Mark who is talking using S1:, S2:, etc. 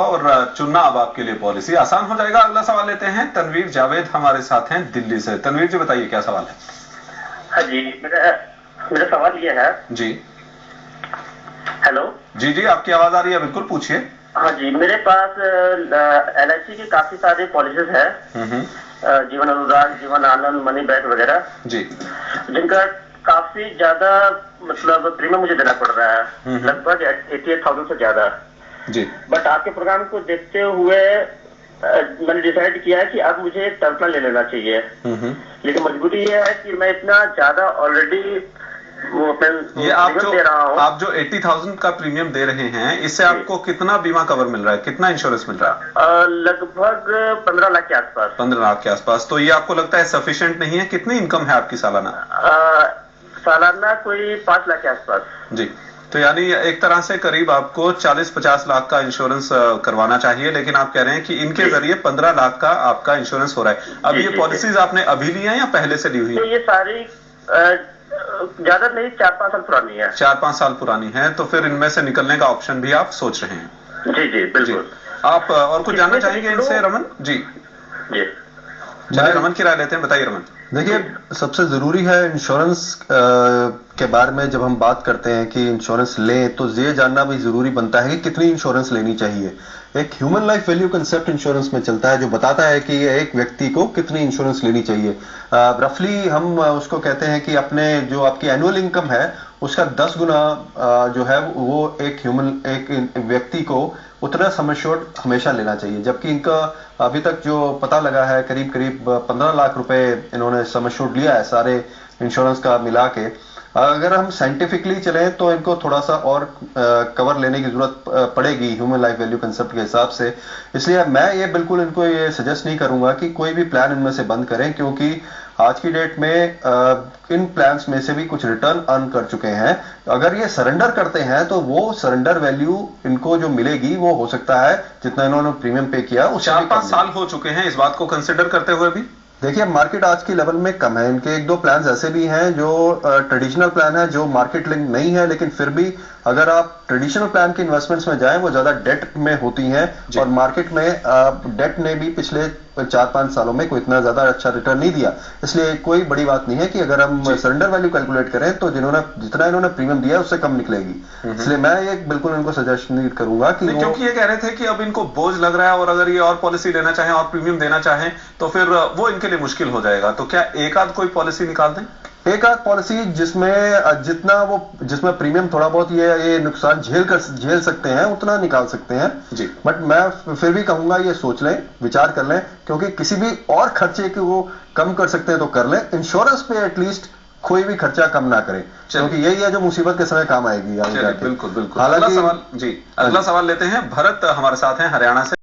S1: और चुनना अब आपके लिए पॉलिसी आसान हो जाएगा। अगला सवाल लेते हैं, तनवीर जावेद हमारे साथ हैं दिल्ली से। तनवीर जी बताइए क्या सवाल है।
S2: हाँ जी, मेरा सवाल ये है
S1: जी।
S2: हेलो
S1: जी जी, आपकी आवाज आ रही है, बिल्कुल पूछिए।
S2: हाँ जी, मेरे पास LIC के काफी सारे पॉलिसीज है, जीवन अनुराग, जीवन आनंद, मनी बैक वगैरह जी, जिनका काफी ज्यादा मतलब प्रीमियम मुझे देना पड़ रहा है, लगभग 88,000 से ज्यादा जी। बट आपके प्रोग्राम को देखते हुए मैंने डिसाइड किया है कि अब मुझे टर्म प्लान ले लेना चाहिए। लेकिन मजबूरी ये है कि मैं इतना ज्यादा ऑलरेडी
S1: ये आप जो 80,000 का प्रीमियम दे रहे हैं, इससे आपको कितना बीमा कवर मिल रहा है, कितना इंश्योरेंस मिल रहा है?
S2: लगभग 15 लाख के आसपास।
S1: 15 लाख के आसपास। तो ये आपको लगता है सफिशिएंट नहीं है? कितनी इनकम है आपकी सालाना?
S2: सालाना कोई 5 लाख के आसपास
S1: जी। तो यानी एक तरह से करीब आपको 40-50 लाख का इंश्योरेंस करवाना चाहिए, लेकिन आप कह रहे हैं कि इनके जरिए 15 लाख का आपका इंश्योरेंस हो रहा है। अब ये पॉलिसीज आपने अभी ली है या पहले से ली हुई है?
S2: ये सारी ज्यादा नहीं, 4-5 साल पुरानी है।
S1: 4-5 साल पुरानी है, तो फिर इनमें से निकलने का ऑप्शन भी आप सोच रहे हैं?
S2: जी जी बिल्कुल।
S1: आप और कुछ जानना चाहेंगे इनसे रमन जी?
S2: जी
S1: चलिए रमन की राय लेते हैं, बताइए रमन।
S3: देखिए, सबसे जरूरी है इंश्योरेंस के बारे में जब हम बात करते हैं कि इंश्योरेंस लें, तो ये जानना भी जरूरी बनता है कि कितनी इंश्योरेंस लेनी चाहिए। एक human life value concept insurance में चलता है जो बताता है कि एक व्यक्ति को कितनी इंश्योरेंस लेनी चाहिए। रफली हम उसको कहते हैं कि अपने जो आपकी एनुअल इनकम है उसका 10 गुना जो है वो एक व्यक्ति को उतना सम एश्योर्ड हमेशा लेना चाहिए। जबकि इनका अभी तक जो पता लगा है करीब करीब 15 लाख रुपए इन्होंने सम एश्योर्ड लिया है सारे इंश्योरेंस का मिला के। अगर हम साइंटिफिकली चलें तो इनको थोड़ा सा और कवर लेने की जरूरत पड़ेगी ह्यूमन लाइफ वैल्यू कंसेप्ट के हिसाब से। इसलिए मैं ये बिल्कुल इनको ये सजेस्ट नहीं करूंगा कि कोई भी प्लान इनमें से बंद करें, क्योंकि आज की डेट में इन प्लान्स में से भी कुछ रिटर्न अर्न कर चुके हैं। अगर ये सरेंडर करते हैं तो वो सरेंडर वैल्यू इनको जो मिलेगी वो हो सकता है जितना इन्होंने प्रीमियम पे किया।
S1: 4-5 साल हो चुके हैं इस बात को कंसिडर करते हुए भी।
S3: देखिए, मार्केट आज की लेवल में कम है। इनके 1-2 प्लान्स ऐसे भी हैं जो ट्रेडिशनल प्लान है, जो मार्केट लिंक नहीं है, लेकिन फिर भी अगर आप ट्रेडिशनल प्लान की इन्वेस्टमेंट्स में जाएं वो ज्यादा डेट में होती हैं, और मार्केट में डेट ने भी पिछले 4-5 सालों में कोई इतना ज्यादा अच्छा रिटर्न नहीं दिया। इसलिए कोई बड़ी बात नहीं है कि अगर हम सरेंडर वैल्यू कैलकुलेट करें तो जितना इन्होंने प्रीमियम दिया उससे कम निकलेगी। इसलिए मैं ये बिल्कुल इनको सजेस्ट नहीं करूंगा कि
S1: क्योंकि ये कह रहे थे कि अब इनको बोझ लग रहा है और अगर ये और पॉलिसी लेना चाहें और प्रीमियम देना चाहें तो फिर वो इनके लिए मुश्किल हो जाएगा। तो क्या एक आध कोई पॉलिसी निकाल दें?
S3: एक आध पॉलिसी जिसमें प्रीमियम थोड़ा बहुत ये नुकसान झेल सकते हैं उतना निकाल सकते हैं जी। बट मैं फिर भी कहूंगा ये सोच लें, विचार कर लें, क्योंकि किसी भी और खर्चे को वो कम कर सकते हैं तो कर लें। इंश्योरेंस पे एटलीस्ट कोई भी खर्चा कम ना करें, क्योंकि यही है जो मुसीबत के समय काम आएगी।
S1: बिल्कुल बिल्कुल। हालांकि अगला सवाल लेते हैं, भरत हमारे साथ हैं हरियाणा से।